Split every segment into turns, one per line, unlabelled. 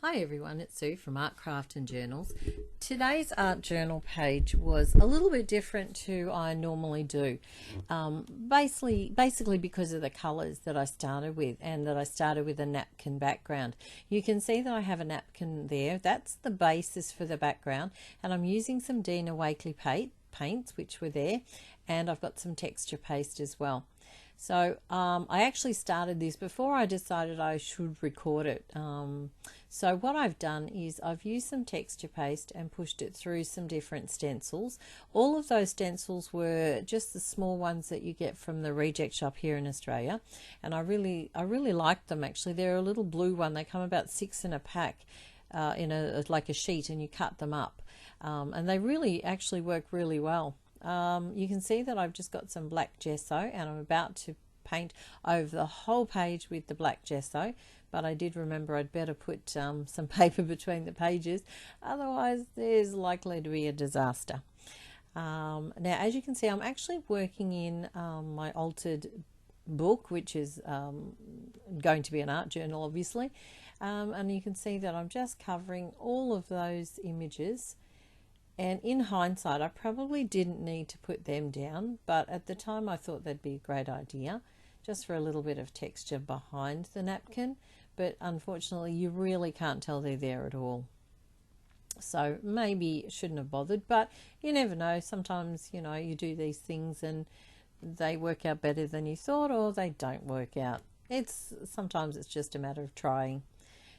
Hi everyone, it's Sue from Art, Craft and Journals. Today's art journal page was a little bit different to I normally do. Basically because of the colours that I started with, and that I started with a napkin background. You can see that I have a napkin there. That's the basis for the background, and I'm using some Dina Wakley paints which were there, and I've got some texture paste as well. So I actually started this before I decided I should record it. So what I've done is I've used some texture paste and pushed it through some different stencils. All of those stencils were just the small ones that you get from the Reject Shop here in Australia, and I really like them actually. They're a little blue one. They come about 6 in a pack. In like a sheet, and you cut them up, and they really actually work really well. You can see that I've just got some black gesso, and I'm about to paint over the whole page with the black gesso, but I did remember I'd better put some paper between the pages, otherwise there's likely to be a disaster. Now, as you can see, I'm actually working in my altered book, which is going to be an art journal obviously, and you can see that I'm just covering all of those images. And in hindsight, I probably didn't need to put them down, but at the time I thought that'd be a great idea, just for a little bit of texture behind the napkin. But unfortunately, you really can't tell they're there at all. So maybe shouldn't have bothered, but you never know. Sometimes, you know, you do these things and they work out better than you thought, or they don't work out. Sometimes it's just a matter of trying.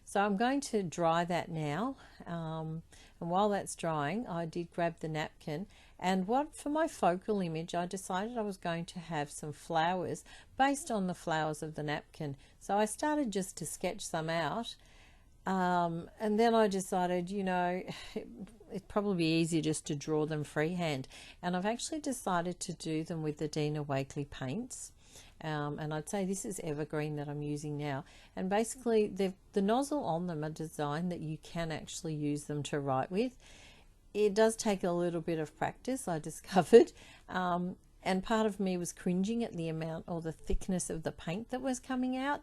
So I'm going to dry that now, and while that's drying, I did grab the napkin, and for my focal image, I decided I was going to have some flowers based on the flowers of the napkin. So I started just to sketch some out, and then I decided, you know, it'd probably be easier just to draw them freehand, and I've actually decided to do them with the Dina Wakley paints. And I'd say this is Evergreen that I'm using now, and basically the nozzle on them are designed that you can actually use them to write with. It does take a little bit of practice, I discovered, and part of me was cringing at the amount or the thickness of the paint that was coming out,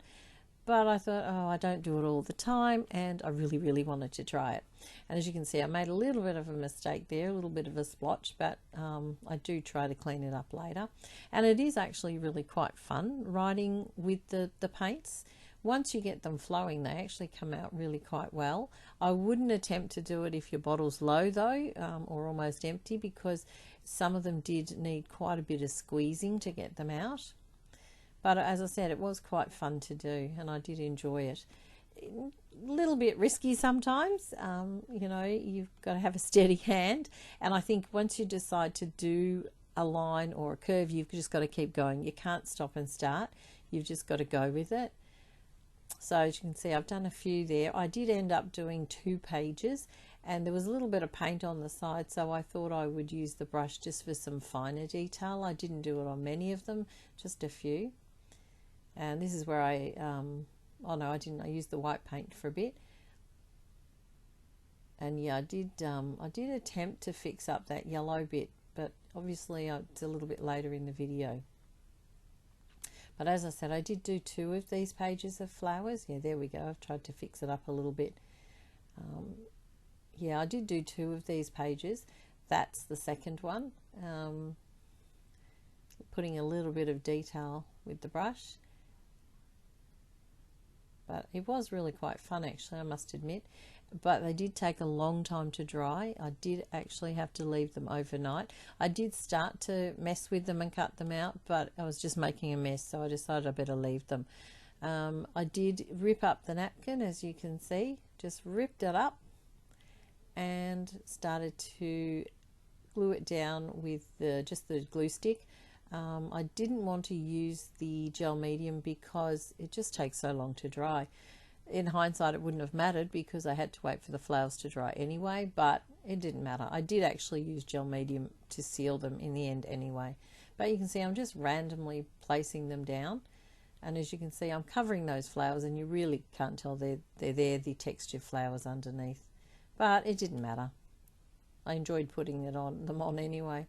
but I thought, oh, I don't do it all the time, and I really wanted to try it. And as you can see, I made a little bit of a mistake there, a little bit of a splotch, but I do try to clean it up later. And it is actually really quite fun writing with the paints. Once you get them flowing, they actually come out really quite well. I wouldn't attempt to do it if your bottle's low though, or almost empty, because some of them did need quite a bit of squeezing to get them out. But as I said, it was quite fun to do, and I did enjoy it. A little bit risky sometimes, you know, you've got to have a steady hand, and I think once you decide to do a line or a curve, you've just got to keep going. You can't stop and start, you've just got to go with it. So as you can see, I've done a few there. I did end up doing 2 pages, and there was a little bit of paint on the side, so I thought I would use the brush just for some finer detail. I didn't do it on many of them, just a few. And this is where oh no, I didn't. I used the white paint for a bit. And yeah, I did attempt to fix up that yellow bit, but obviously it's a little bit later in the video. But as I said, I did do 2 of these pages of flowers. Yeah, there we go. I've tried to fix it up a little bit. Yeah, I did do 2 of these pages. That's the second one. Putting a little bit of detail with the brush. But it was really quite fun actually, I must admit. But they did take a long time to dry. I did actually have to leave them overnight. I did start to mess with them and cut them out, but I was just making a mess, so I decided I better leave them. I did rip up the napkin, as you can see, just ripped it up and started to glue it down with just the glue stick. I didn't want to use the gel medium because it just takes so long to dry. In hindsight, it wouldn't have mattered because I had to wait for the flowers to dry anyway, but it didn't matter. I did actually use gel medium to seal them in the end anyway. But you can see I'm just randomly placing them down, and as you can see, I'm covering those flowers, and you really can't tell they're there, the textured flowers underneath. But it didn't matter. I enjoyed putting them on anyway.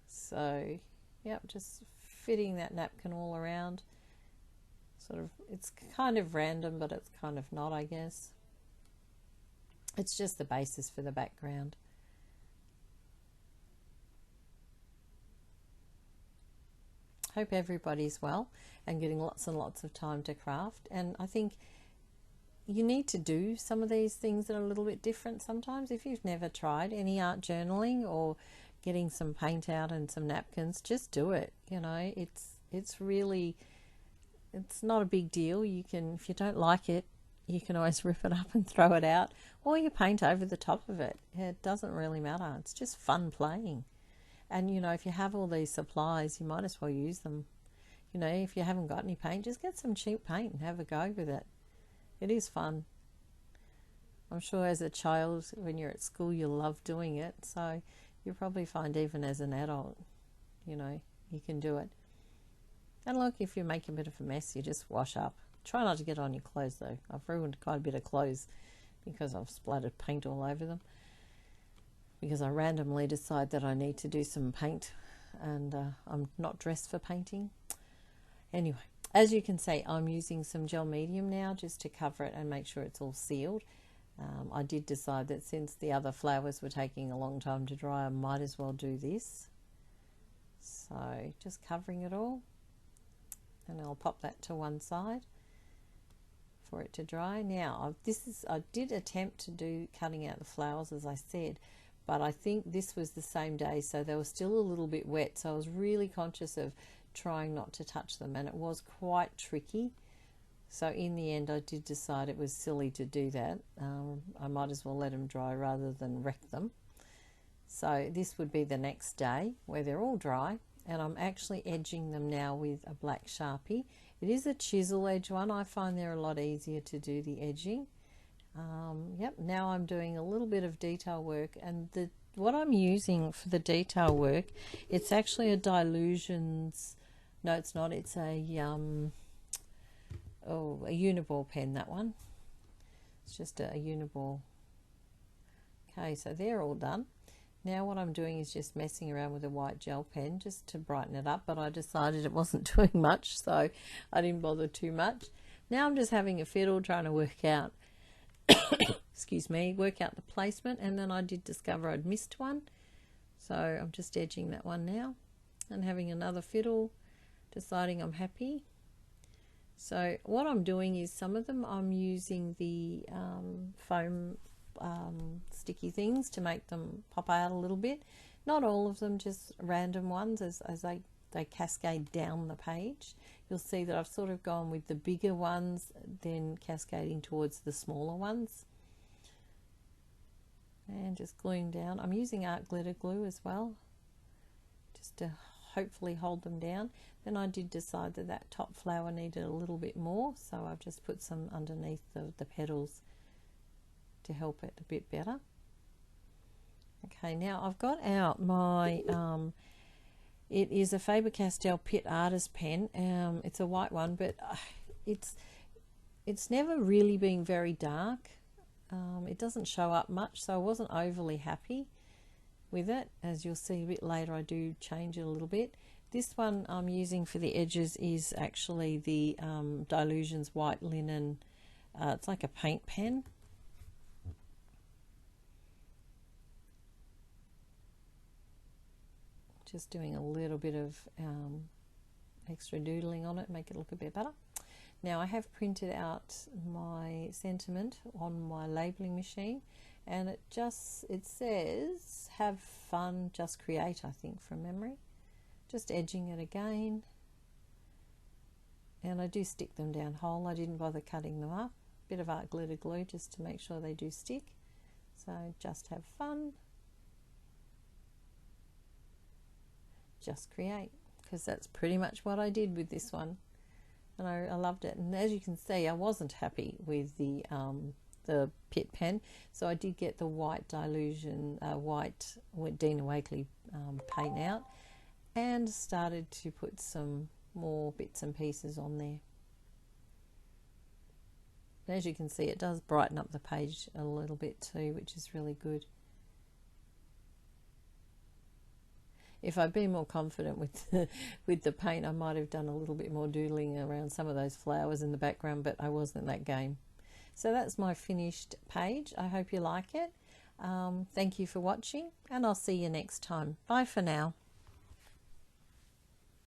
So yep, just fitting that napkin all around. Sort of, it's kind of random, but it's kind of not, I guess. It's just the basis for the background. Hope everybody's well and getting lots and lots of time to craft. And I think you need to do some of these things that are a little bit different sometimes. If you've never tried any art journaling or getting some paint out and some napkins, just do it. You know, it's really, it's not a big deal. You can, if you don't like it, you can always rip it up and throw it out, or you paint over the top of it. It doesn't really matter. It's just fun playing. And you know, if you have all these supplies, you might as well use them. You know, if you haven't got any paint, just get some cheap paint and have a go with it. It is fun. I'm sure as a child, when you're at school, you'll love doing it. So you'll probably find even as an adult, you know, you can do it. And look, if you make a bit of a mess, you just wash up. Try not to get on your clothes though. I've ruined quite a bit of clothes because I've splattered paint all over them. Because I randomly decide that I need to do some paint and I'm not dressed for painting. Anyway, as you can see, I'm using some gel medium now just to cover it and make sure it's all sealed. I did decide that since the other flowers were taking a long time to dry, I might as well do this. So just covering it all, and I'll pop that to one side for it to dry. Now, I did attempt to do cutting out the flowers, as I said, but I think this was the same day, so they were still a little bit wet, so I was really conscious of trying not to touch them, and it was quite tricky. So in the end, I did decide it was silly to do that. I might as well let them dry rather than wreck them. So this would be the next day where they're all dry, and I'm actually edging them now with a black Sharpie. It is a chisel edge one. I find they're a lot easier to do the edging. Yep, now I'm doing a little bit of detail work, and what I'm using for the detail work, it's actually a Dylusions. No, it's not. It's a Uniball pen, that one. It's just a Uniball. Okay, so they're all done. Now what I'm doing is just messing around with a white gel pen just to brighten it up, but I decided it wasn't doing much, so I didn't bother too much. Now I'm just having a fiddle trying to work out excuse me, work out the placement, and then I did discover I'd missed one, so I'm just edging that one now and having another fiddle, deciding I'm happy. So what I'm doing is some of them I'm using the foam sticky things to make them pop out a little bit. Not all of them, just random ones as they cascade down the page. You'll see that I've sort of gone with the bigger ones, then cascading towards the smaller ones. And just gluing down. I'm using art glitter glue as well, just to hopefully hold them down. Then I did decide that that top flower needed a little bit more, so I've just put some underneath the petals to help it a bit better. Okay, now I've got out my it is a Faber-Castell Pitt Artist pen. It's a white one, but it's never really been very dark. It doesn't show up much, so I wasn't overly happy with it. As you'll see a bit later, I do change it a little bit. This one I'm using for the edges is actually the Dylusions White Linen. It's like a paint pen. Just doing a little bit of extra doodling on it, make it look a bit better. Now I have printed out my sentiment on my labeling machine, and it says have fun, just create, I think, from memory. Just edging it again, and I do stick them down whole. I didn't bother cutting them up. Bit of art glitter glue just to make sure they do stick. So just have fun, just create, because that's pretty much what I did with this one, and I loved it. And as you can see, I wasn't happy with the Pitt pen, so I did get the white white Dina Wakley paint out, and started to put some more bits and pieces on there. And as you can see, it does brighten up the page a little bit too, which is really good. If I'd been more confident with the paint, I might have done a little bit more doodling around some of those flowers in the background, but I wasn't that game. So that's my finished page. I hope you like it. Thank you for watching, and I'll see you next time. Bye for now.